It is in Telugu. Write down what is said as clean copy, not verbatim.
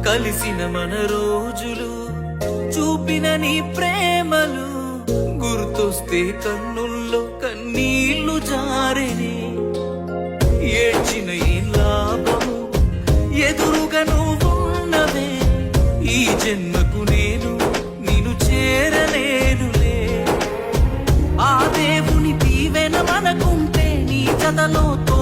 కలిసిన మన రోజులు చూపిన నీ ప్రేమలు గుర్తొస్తే కన్నుల్లో కన్నీళ్లు జారెనే. ఏడ్చిన ఈ లాభము ఎదురుగా నువ్వున్నవే. ఈ జన్మకు నేను చేరలేనులే. ఆ దేవుని దీవెన మనకుంటే నీ కథలో